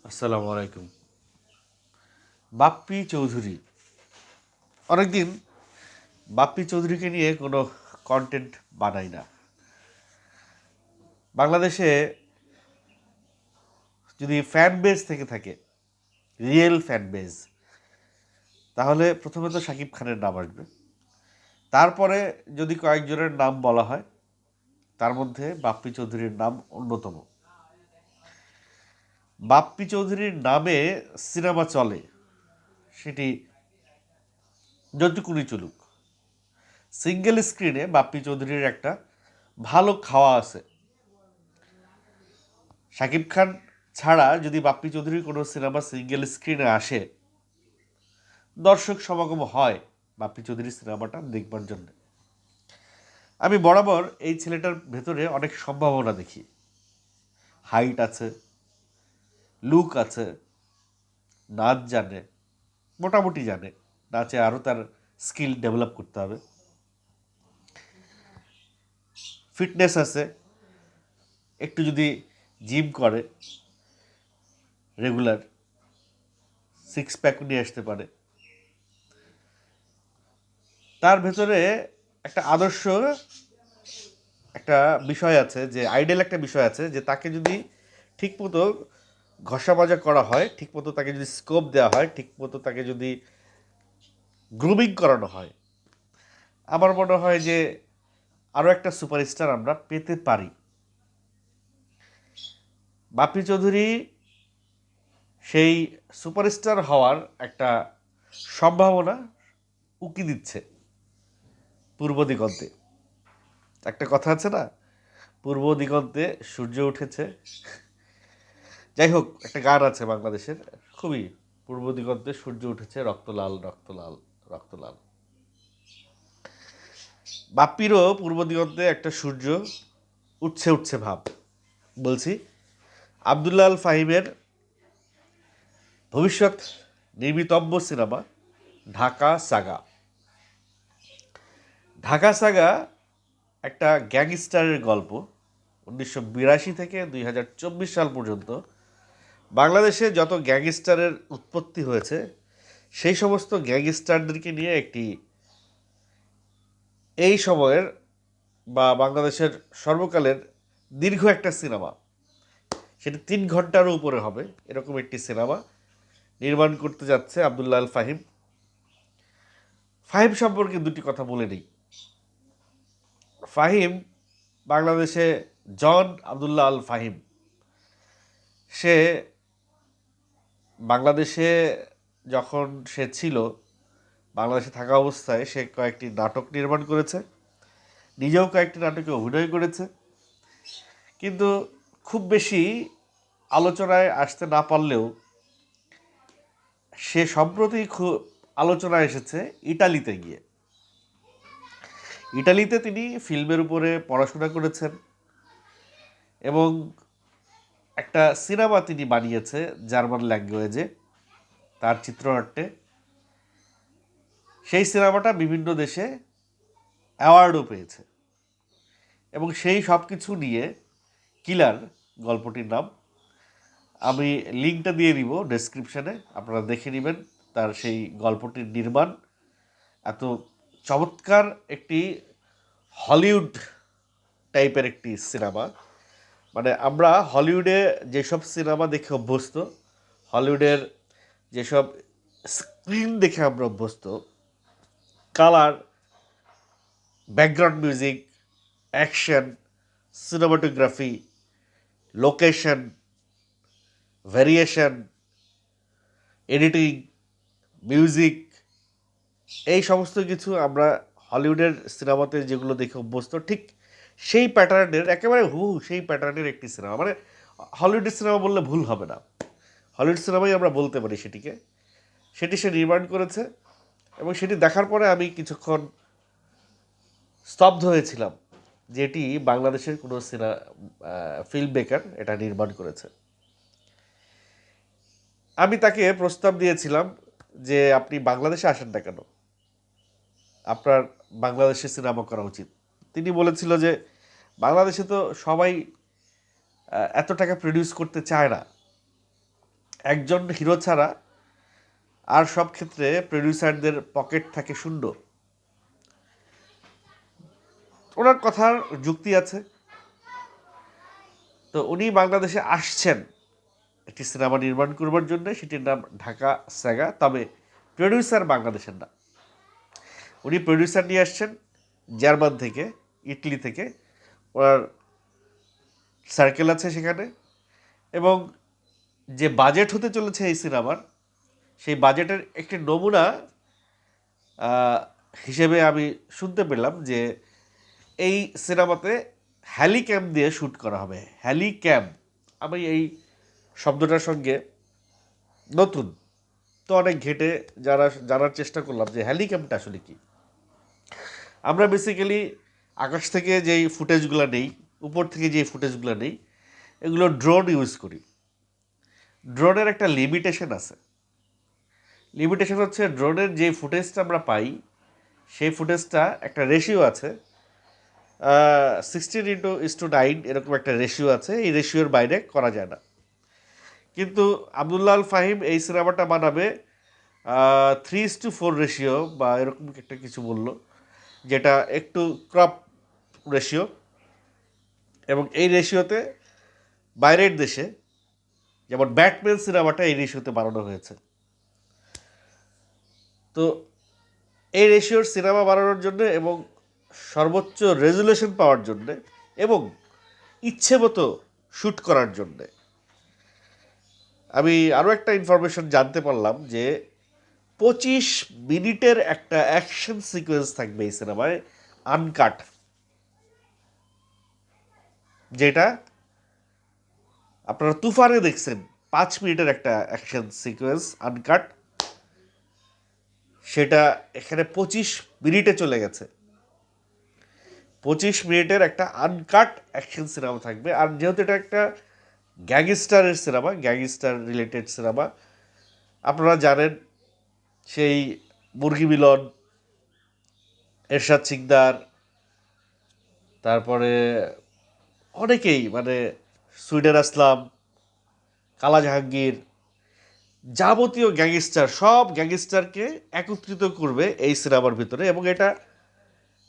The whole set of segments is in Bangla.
আসসালামু আলাইকুম। বাপ্পি চৌধুরী, অনেকদিন বাপ্পি চৌধুরীকে নিয়ে কোনো কন্টেন্ট বানাই না। বাংলাদেশে যদি ফ্যান বেজ থেকে থাকে, রিয়েল ফ্যান বেজ, তাহলে প্রথমে তো শাকিব খানের নাম আসবে। তারপরে যদি কয়েকজনের নাম বলা হয়, তার মধ্যে বাপ্পি চৌধুরীর নাম অন্যতম। বাপ্পি চৌধুরীর নামে সিনেমা চলে, সেটি যতটুকুনি চলুক। সিঙ্গেল স্ক্রিনে বাপ্পি চৌধুরীর একটা ভালো খাওয়া আছে। শাকিব খান ছাড়া যদি বাপ্পি চৌধুরীর কোনো সিনেমা সিঙ্গেল স্ক্রিনে আসে, দর্শক সমাগম হয় বাপ্পি চৌধুরীর সিনেমাটা দেখবার জন্য। আমি বরাবর এই ছেলেটার ভেতরে অনেক সম্ভাবনা দেখি। হাইট আছে, লুক আছে, নাচ জানে, মোটামুটি জানে। নাচে আরও তার স্কিল ডেভেলপ করতে হবে। ফিটনেস আছে, একটু যদি জিম করে রেগুলার, সিক্স প্যাক নিয়ে আসতে পারে। তার ভেতরে একটা আদর্শ একটা বিষয় আছে, যে আইডিয়াল একটা বিষয় আছে, যে তাকে যদি ঠিকমতো ঘষা মাজা করা হয়, ঠিকমতো তাকে যদি স্কোপ দেওয়া হয়, ঠিকমতো তাকে যদি গ্রুমিং করানো হয়, আমার মনে হয় যে আরও একটা সুপারস্টার আমরা পেতে পারি। বাপ্পি চৌধুরী সেই সুপারস্টার হওয়ার একটা সম্ভাবনা উকি দিচ্ছে পূর্ব দিগন্তে। একটা কথা আছে না, পূর্ব দিগন্তে সূর্য উঠেছে। যাই হোক, একটা গান আছে বাংলাদেশের, খুবই, পূর্ব দিগন্তে সূর্য উঠেছে, রক্তলাল রক্তলাল রক্তলাল। বাপ্পিরও পূর্ব দিগন্তে একটা সূর্য উঠছে উঠছে ভাব। বলছি, আবদুল্লাহ আল ফাহিমের ভবিষ্যৎ নির্মিতব্য cinema Dhaka saga. Dhaka saga একটা গ্যাংস্টারের গল্প। 1982 থেকে 2024 সাল পর্যন্ত বাংলাদেশে যত গ্যাংস্টারের উৎপত্তি হয়েছে, সেই সমস্ত গ্যাংস্টারদেরকে নিয়ে একটি, এই সময়ের বা বাংলাদেশের সর্বকালের দীর্ঘ একটা সিনেমা, সেটা 3 ঘন্টারও উপরে হবে, এরকম একটি সিনেমা নির্মাণ করতে যাচ্ছে আবদুল্লাহ আল ফাহিম। ফাহিম সম্পর্কে দুটি কথা বলে নিই। ফাহিম বাংলাদেশে জন আবদুল্লাহ আল ফাহিম। সে বাংলাদেশে যখন সে ছিল, বাংলাদেশে থাকা অবস্থায় সে কয়েকটি নাটক নির্মাণ করেছে, নিজেও কয়েকটি নাটকে অভিনয় করেছে, কিন্তু খুব বেশি আলোচনায় আসতে না পারলেও সে সম্প্রতি খুব আলোচনায় এসেছে ইটালিতে গিয়ে। ইটালিতে তিনি ফিল্মের উপরে পড়াশোনা করেছেন এবং একটা সিনেমা তিনি বানিয়েছে জার্মান ল্যাঙ্গুয়েজে, তার চিত্রনাট্যে। সেই সিনেমাটা বিভিন্ন দেশে অ্যাওয়ার্ডও পেয়েছে এবং সেই সব কিছু নিয়ে কিলার, গল্পটির নাম। আমি লিঙ্কটা দিয়ে দিব ডেসক্রিপশানে, আপনারা দেখে নেবেন তার সেই গল্পটির নির্মাণ। এত চমৎকার একটি হলিউড টাইপের একটি সিনেমা। মানে আমরা হলিউডে যেসব সিনেমা দেখে অভ্যস্ত, হলিউডের যেসব স্ক্রিন দেখে আমরা অভ্যস্ত, colour, background music, action, cinematography, location, variation, editing, music, এই সমস্ত কিছু আমরা হলিউডের সিনেমাতে যেগুলো দেখে অভ্যস্ত, ঠিক সেই প্যাটার্নের, একেবারে হুবহু সেই প্যাটার্নের একটি সিনেমা। মানে হলিউডের সিনেমা বললে ভুল হবে না, হলিউড সিনেমাই আমরা বলতে পারি সেটিকে। সেটি সে নির্মাণ করেছে এবং সেটি দেখার পরে আমি কিছুক্ষণ স্তব্ধ হয়েছিলাম যে এটি বাংলাদেশের কোনো ফিল্ম মেকার এটা নির্মাণ করেছে। আমি তাকে প্রস্তাব দিয়েছিলাম যে আপনি বাংলাদেশে আসেন না কেন, আপনার বাংলাদেশে সিনেমা করা উচিত। তিনি বলেছিল যে বাংলাদেশে তো সবাই এত টাকা প্রডিউস করতে চায় না, একজন হিরো ছাড়া আর সব ক্ষেত্রে প্রডিউসারদের পকেট থাকে শূন্য। ওনার কথার যুক্তি আছে। তো উনি বাংলাদেশে আসছেন একটি সিনেমা নির্মাণ করবার জন্য, সেটির নাম ঢাকা স্যাগা। তবে প্রডিউসার বাংলাদেশের না, উনি প্রডিউসার নিয়ে আসছেন জার্মান থেকে, ইটালি থেকে। ওনার সার্কেল আছে সেখানে, এবং যে বাজেট হতে চলেছে এই সিনেমার, সেই বাজেটের একটি নমুনা হিসেবে আমি শুনতে পেলাম যে এই সিনেমাতে হ্যালিক্যাম দিয়ে শ্যুট করা হবে। হ্যালিক্যাম, আমি এই শব্দটার সঙ্গে নতুন, তো অনেক ঘেটে জানার চেষ্টা করলাম যে হ্যালিক্যামটা আসলে কি। আমরা বেসিক্যালি আকাশ থেকে যেই ফুটেজগুলো নেই, উপর থেকে যেই ফুটেজগুলো নেই, এগুলো ড্রোন ইউজ করি। ড্রোনের একটা লিমিটেশন আছে। লিমিটেশন হচ্ছে ড্রোনের যে ফুটেজটা আমরা পাই, সেই ফুটেজটা একটা রেশিও আছে, 16:9 এরকম একটা রেশিও আছে। এই রেশিওর বাইরে করা যায় না। কিন্তু আব্দুল্লাহ আল ফাহিম এই সিনেমাটা বানাবে 3:4 রেশিও বা এরকম একটা কিছু বলল, যেটা একটু ক্রপ রেশিও। এবং এই রেশিওতে বাইরের দেশে, যেমন ব্যাটম্যান সিনেমাটা এই রেশিওতে বানানো হয়েছে। তো এই রেশিওর সিনেমা বানানোর জন্য এবং সর্বোচ্চ রেজুলেশন পাওয়ার জন্যে এবং ইচ্ছে মতো শ্যুট করার জন্যে, আমি আরও একটা ইনফরমেশন জানতে পারলাম যে 25 মিনিটের একটা অ্যাকশন সিকোয়েন্স থাকবে এই সিনেমায়, আনকাট। যেটা আপনারা তুফানে দেখছেন 5 মিনিটের একটা অ্যাকশন সিকোয়েন্স আনকাট, সেটা এখানে 25 মিনিটে চলে গেছে। 25 মিনিটের একটা আনকাট অ্যাকশন সিনেমা থাকবে। আর যেহেতু এটা একটা গ্যাংস্টারের সিনেমা, গ্যাংস্টার রিলেটেড সিনেমা, আপনারা জানেন সেই মুরগি মিলন, এরশাদ সিকদার, তারপরে অনেকেই, মানে সুইডেন আসলাম, কালা জাহাঙ্গীর, যাবতীয় গ্যাংস্টার, সব গ্যাংস্টারকে একত্রিত করবে এই সিনেমার ভিতরে। এবং এটা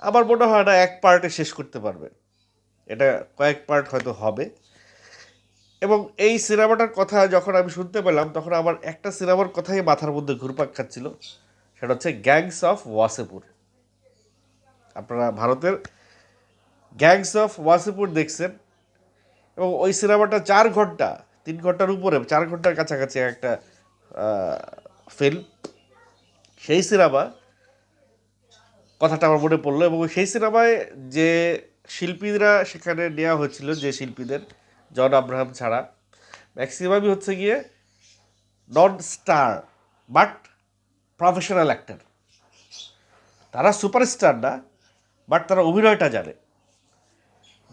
আমার মনে হয় না এক পার্টে শেষ করতে পারবে, এটা কয়েক পার্ট হয়তো হবে। এবং এই সিনেমাটার কথা যখন আমি শুনতে পেলাম, তখন আমার একটা সিনেমার কথাই মাথার মধ্যে ঘুরপাক খাচ্ছিল, সেটা হচ্ছে গ্যাংস অফ ওয়াসেপুর। আপনারা ভারতের গ্যাংস অফ ওয়াসেপুর দেখছেন, এবং ওই সিনেমাটা 4 ঘন্টা, 3 ঘন্টার উপরে, 4 ঘন্টার কাছাকাছি একটা ফিল্ম। সেই সিনেমা কথাটা আমার মনে পড়লো। এবং সেই সিনেমায় যে শিল্পীরা সেখানে নেওয়া হয়েছিল, যে শিল্পীদের, জন আব্রাহাম ছাড়া ম্যাক্সিমামই হচ্ছে গিয়ে নন স্টার বাট প্রফেশনাল অ্যাক্টর। তারা সুপারস্টার না, বাট তারা অভিনয়টা জানে।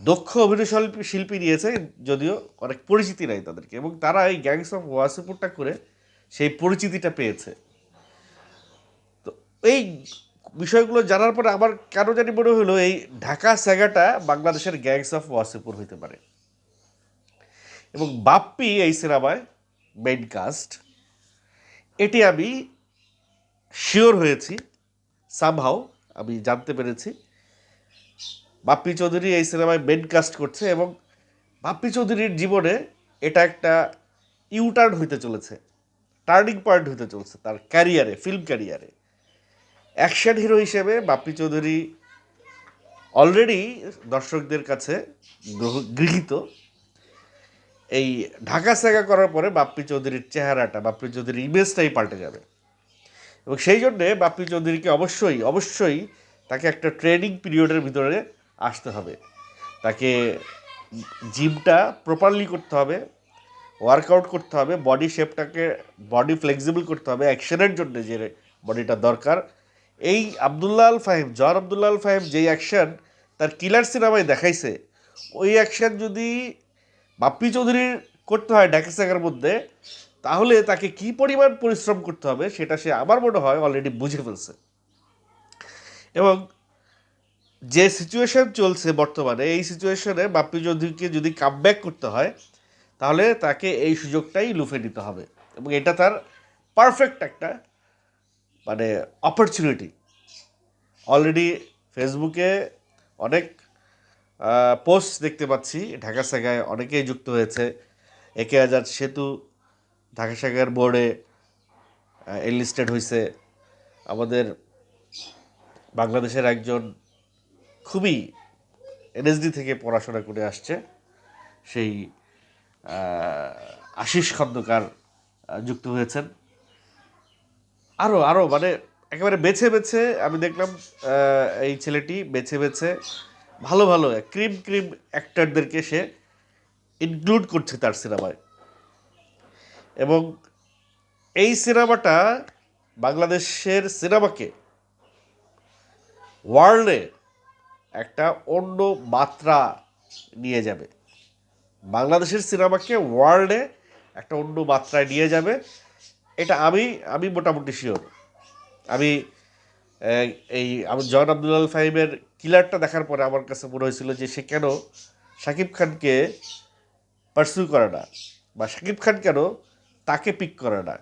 দক্ষ অভিনয় শিল্পী নিয়েছে, যদিও অনেক পরিচিতি নাই তাদেরকে, এবং তারা এই গ্যাংস অফ ওয়াসেপুরটা করে সেই পরিচিতিটা পেয়েছে। তো এই বিষয়গুলো জানার পরে আমার কেন জানি মনে হলো এই ঢাকা স্যাগাটা বাংলাদেশের গ্যাংস অফ ওয়াসেপুর হইতে পারে। এবং বাপ্পি এই সিনেমায় মেইন কাস্ট, এটি আমি শিওর হয়েছি, সামহাও আমি জানতে পেরেছি বাপ্পি চৌধুরী এই সিনেমায় মেন কাস্ট করছে। এবং বাপ্পি চৌধুরীর জীবনে এটা একটা ইউটার্ন হইতে চলেছে, টার্নিং পয়েন্ট হইতে চলেছে তার ক্যারিয়ারে, ফিল্ম ক্যারিয়ারে। অ্যাকশন হিরো হিসেবে বাপ্পি চৌধুরী অলরেডি দর্শকদের কাছে গৃহীত। এই ঢাকা স্যাগা করার পরে বাপ্পি চৌধুরীর চেহারাটা, বাপ্পি চৌধুরীর ইমেজটাই পাল্টে যাবে। এবং সেই জন্যে বাপ্পি চৌধুরীকে অবশ্যই অবশ্যই তাকে একটা ট্রেনিং পিরিয়ডের ভিতরে আসতে হবে। তাকে জিমটা প্রপারলি করতে হবে, ওয়ার্কআউট করতে হবে, বডি শেপটাকে, বডি ফ্লেক্সিবল করতে হবে অ্যাকশনের জন্য, যে বডিটা দরকার। এই আব্দুল্লাহ আল ফাহিম, জন আব্দুল্লাহ আল ফাহিম যেই অ্যাকশন তার কিলার সিনেমায় দেখাইছে, ওই অ্যাকশন যদি বাপ্পি চৌধুরীর করতে হয় ঢাকা স্যাগার মধ্যে, তাহলে তাকে কি পরিমাণ পরিশ্রম করতে হবে সেটা সে আমার মনে হয় অলরেডি বুঝে ফেলছে। এবং যে সিচুয়েশন চলছে বর্তমানে, এই সিচুয়েশনে বাপ্পি চৌধুরীকে যদি কামব্যাক করতে হয়, তাহলে তাকে এই সুযোগটাই লুফে নিতে হবে, এবং এটা তার পারফেক্ট একটা মানে অপরচুনিটি। অলরেডি ফেসবুকে অনেক পোস্ট দেখতে পাচ্ছি, ঢাকা সাগায় অনেকেই যুক্ত হয়েছে। একে আজাদ সেতু ঢাকা সাগার বোর্ডে এনলিস্টেড হয়েছে। আমাদের বাংলাদেশের একজন খুবই এনএসডি থেকে পড়াশোনা করে আসছে সেই আশিস খন্দকার যুক্ত হয়েছেন। আরও আরও মানে একেবারে বেছে বেছে আমি দেখলাম এই ছেলেটি বেছে বেছে ভালো ভালো ক্রিম ক্রিম অ্যাক্টরদেরকে সে ইনক্লুড করছে তার সিনেমায়। এবং এই সিনেমাটা বাংলাদেশের সিনেমাকে ওয়ার্ল্ডে একটা অন্য মাত্রা নিয়ে যাবে, বাংলাদেশের সিনেমাকে ওয়ার্ল্ডে একটা অন্য মাত্রায় নিয়ে যাবে। এটা আমি মোটামুটি শিওর। আমি জয়ন আব্দুল ফাহিমের কিলারটা দেখার পরে আমার কাছে মনে হয়েছিল যে সে কেন শাকিব খানকে পার্সিউ করে না, বা শাকিব খান কেন তাকে পিক করে না।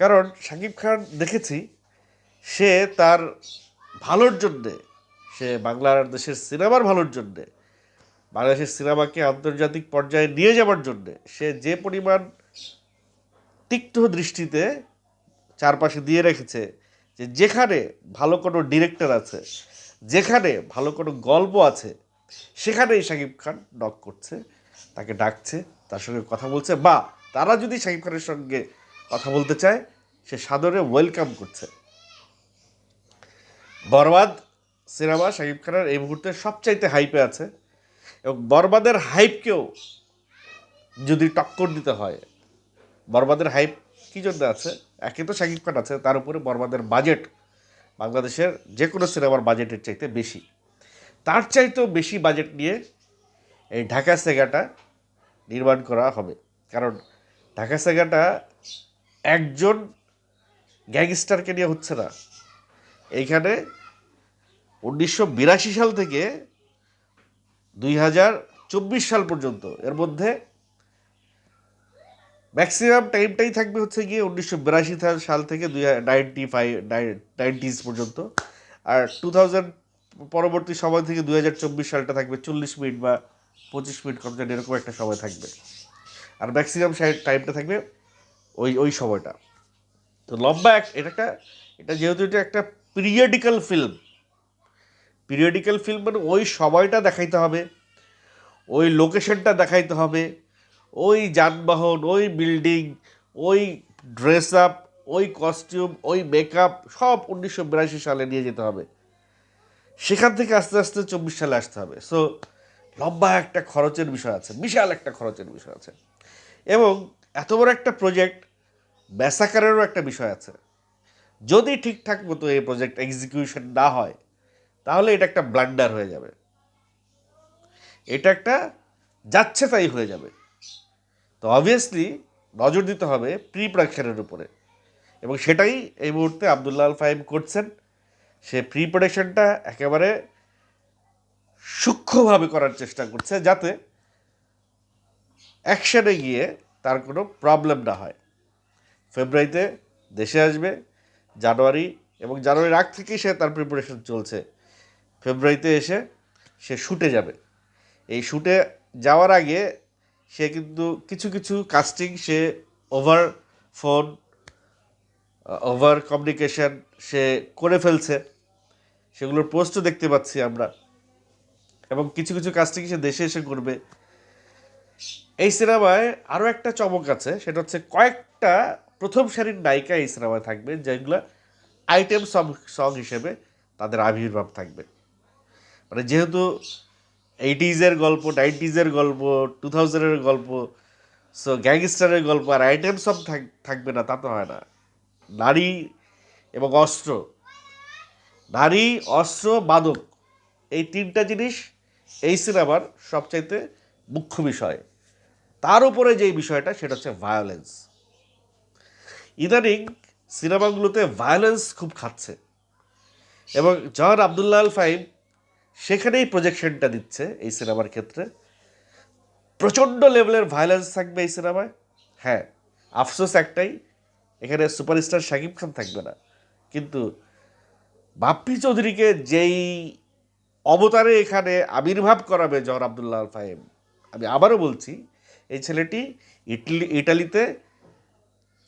কারণ শাকিব খান দেখেছি সে তার ভালোর জন্যে, সে বাংলাদেশের সিনেমার ভালোর জন্যে, বাংলাদেশের সিনেমাকে আন্তর্জাতিক পর্যায়ে নিয়ে যাওয়ার জন্যে সে যে পরিমাণ তিক্ত দৃষ্টিতে চারপাশে দিয়ে রেখেছে, যে যেখানে ভালো কোনো ডিরেক্টর আছে, যেখানে ভালো কোনো গল্প আছে, সেখানেই শাকিব খান নক করছে, তাকে ডাকছে, তার সঙ্গে কথা বলছে, বা তারা যদি শাকিব খানের সঙ্গে কথা বলতে চায় সে সাদরে ওয়েলকাম করছে। বরবাদ সিনেমা শাকিব খানের এই মুহূর্তে সবচাইতে হাইপে আছে, এবং বরবাদের হাইপকেও যদি টক্কর দিতে হয়, বরবাদের হাইপ কী জন্য আছে? একে তো শাকিব খান আছে, তার উপরে বরবাদের বাজেট বাংলাদেশের যে কোনো সিনেমার বাজেটের চাইতে বেশি। তার চাইতেও বেশি বাজেট নিয়ে এই ঢাকা সেগাটা নির্মাণ করা হবে। কারণ ঢাকা সেগাটা একজন গ্যাংস্টারকে নিয়ে হচ্ছে না। এইখানে 1982 সাল থেকে 2024 সাল পর্যন্ত, এর মধ্যে ম্যাক্সিমাম টাইমটাই থাকবে হচ্ছে গিয়ে 1982 সাল থেকে 1990s পর্যন্ত, আর 2000 পরবর্তী সময় থেকে 2024 সালটা থাকবে 40 মিনিট বা 25 মিনিট কম যেন এরকম একটা সময় থাকবে, আর ম্যাক্সিমাম টাইমটা থাকবে ওই সময়টা। তো লম্বা এটা যেহেতু এটা একটা পিরিয়ডিক্যাল ফিল্ম মানে ওই সময়টা দেখাইতে হবে, ওই লোকেশনটা দেখাইতে হবে, ওই যানবাহন, ওই বিল্ডিং, ওই ড্রেস আপ, ওই কস্টিউম, ওই মেকআপ সব 1982 সালে নিয়ে যেতে হবে। সেখান থেকে আস্তে আস্তে 24 সালে আসতে হবে। সো লম্বা একটা খরচের বিষয় আছে, বিশাল একটা খরচের বিষয় আছে, এবং এত বড় একটা প্রজেক্ট ব্যাসাকারেরও একটা বিষয় আছে। যদি ঠিকঠাক মতো এই প্রজেক্ট এক্সিকিউশন না হয় তাহলে এটা একটা ব্লান্ডার হয়ে যাবে, এটা একটা যাচ্ছে তাই হয়ে যাবে। তো অবভিয়াসলি নজর দিতে হবে প্রি প্রোডাকশনের উপরে, এবং সেটাই এই মুহূর্তে আবদুল্লাহ আল ফাহিম করছেন। সে প্রি প্রোডাকশনটা একেবারে সূক্ষ্মভাবে করার চেষ্টা করছে, যাতে অ্যাকশনে গিয়ে তার কোনো প্রবলেম না হয়। ফেব্রুয়ারিতে দেশে আসবে, জানুয়ারির আগ থেকেই সে তার প্রিপারেশন চলছে। ফেব্রুয়ারিতে এসে সে শুটে যাবে। এই শুটে যাওয়ার আগে সে কিন্তু কিছু কিছু কাস্টিং সে ওভার ফোন, ওভার কমিউনিকেশন সে করে ফেলছে, সেগুলোর পোস্টও দেখতে পাচ্ছি আমরা, এবং কিছু কিছু কাস্টিং সে দেশে এসে করবে। এই সিনেমায় আরও একটা চমক আছে, সেটা হচ্ছে কয়েকটা প্রথম সারির নায়িকা এই সিনেমায় থাকবে, যেগুলো আইটেম সং হিসেবে তাদের আবির্ভাব থাকবে। মানে যেহেতু 80s গল্প, 90s গল্প, 2000 গল্প, সো গ্যাংস্টারের গল্প, আর আইটেম সব থাকবে না তা তো হয় না। নারী এবং অস্ত্র, মাদক, এই তিনটা জিনিস এই সিনেমার সবচাইতে মুখ্য বিষয়। তার উপরে যেই বিষয়টা সেটা হচ্ছে ভায়োলেন্স। ইদানিং সিনেমাগুলোতে ভায়োলেন্স খুব খাচ্ছে, এবং জয়ন আব্দুল্লাহ আল ফাহিম সেখানেই প্রজেকশনটা দিচ্ছে এই সিনেমার ক্ষেত্রে। প্রচণ্ড লেভেলের ভায়োলেন্স থাকবে এই সিনেমায়। হ্যাঁ, আফসোস একটাই, এখানে সুপারস্টার শাকিব খান থাকবে না। কিন্তু বাপ্পি চৌধুরীকে যেই অবতারে এখানে আবির্ভাব করাবে জহর আবদুল্লাহ আল ফাহিম, আমি আবারও বলছি, এই ছেলেটি ইটালিতে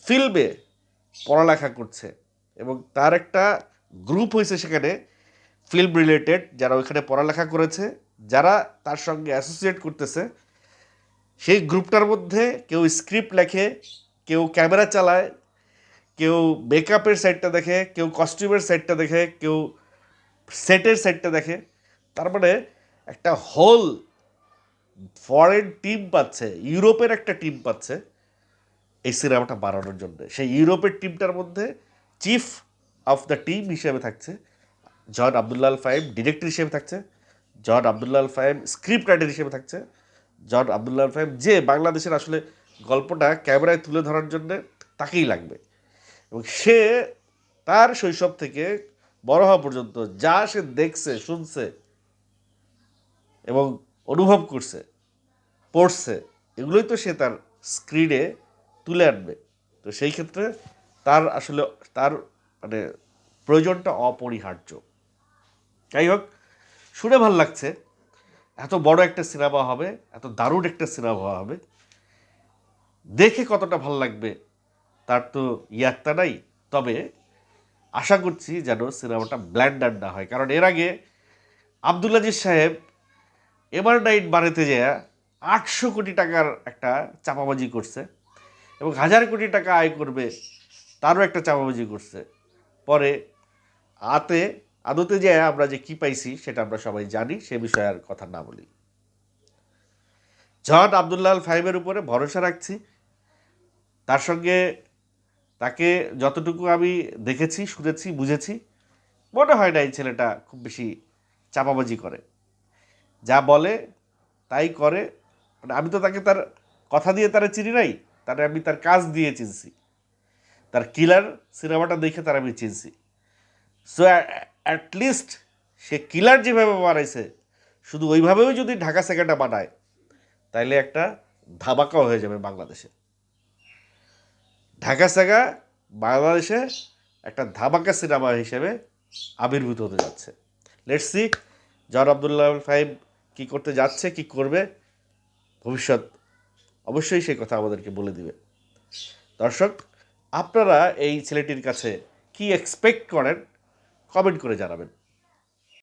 ফিল্মে পড়ালেখা করছে এবং তার একটা গ্রুপ হয়েছে সেখানে ফিল্ম রিলেটেড, যারা ওইখানে পড়ালেখা করেছে, যারা তার সঙ্গে অ্যাসোসিয়েট করতেছে। সেই গ্রুপটার মধ্যে কেউ স্ক্রিপ্ট লেখে, কেউ ক্যামেরা চালায়, কেউ মেকআপের সাইডটা দেখে, কেউ কস্টিউমের সাইডটা দেখে, কেউ সেটের সাইডটা দেখে। তার মানে একটা হোল ফরেন টিম পাচ্ছে, ইউরোপের একটা টিম পাচ্ছে এই সিনেমাটা বানানোর জন্য। সেই ইউরোপের টিমটার মধ্যে চিফ অফ দ্য টিম হিসেবে থাকছে জন আবদুল্লাহ আল ফাহিম, ডিরেক্টর হিসেবে থাকছে জন আবদুল্লাহ আল ফাহিম, স্ক্রিপ্ট রাইটার হিসেবে থাকছে জন আবদুল্লাহ আল ফাহিম, যে বাংলাদেশের আসলে গল্পটা ক্যামেরায় তুলে ধরার জন্য তাকেই লাগবে। এবং সে তার শৈশব থেকে বড় হওয়া পর্যন্ত যা সে দেখছে, শুনছে এবং অনুভব করছে, পড়ছে, এগুলোই তো সে তার স্ক্রিনে তুলে আনবে। তো সেই ক্ষেত্রে তার আসলে তার মানে প্রয়োজনটা অপরিহার্য। যাই হোক, শুনে ভাল লাগছে, এত বড় একটা সিনেমা হবে, এত দারুণ একটা সিনেমা হবে, দেখে কতটা ভাল লাগবে তার তো ইয়াত্তা নাই। তবে আশা করছি যেন সিনেমাটা ব্ল্যান্ডার না হয়, কারণ এর আগে আব্দুল আজিজ সাহেব এভারনাইট বানাতে যায় 800 কোটি টাকার একটা চাপাবাজি করছে এবং 1000 কোটি টাকা আয় করবে তারও একটা চাপাবাজি করছে। পরে আদতে যায় আমরা যে কি পাইছি সেটা আমরা সবাই জানি, সে বিষয়ে আর কথা না বলি। জন আবদুল্লাহ আল ফাহিমের উপরে ভরসা রাখছি। তার সঙ্গে তাকে যতটুকু আমি দেখেছি, শুনেছি, বুঝেছি, মনে হয় না এই ছেলেটা খুব বেশি চাপাবাজি করে। যা বলে তাই করে। মানে আমি তো তাকে তার কথা দিয়ে তারা চিনি নাই, তারা আমি তার কাজ দিয়ে চিনছি। তার কিলার সিনেমাটা দেখে তারা আমি চিনছি। সো অ্যাটলিস্ট সে কিলার যেভাবে বানাইছে, শুধু ওইভাবেও যদি ঢাকা সেকেন্ডটা বানায়, তাইলে একটা ধামাকা হয়ে যাবে বাংলাদেশে। ঢাকা সাগা বাংলাদেশে একটা ধামাকা সিনেমা হিসেবে আবির্ভূত হতে যাচ্ছে। লেটস সি জন আবদুল্লাহ ফাহিম কী করতে যাচ্ছে, কি করবে, ভবিষ্যৎ অবশ্যই সেই কথা আমাদেরকে বলে দিবে। দর্শক, আপনারা এই ছেলেটির কাছে কি এক্সপেক্ট করেন কমেন্ট করে জানাবেন।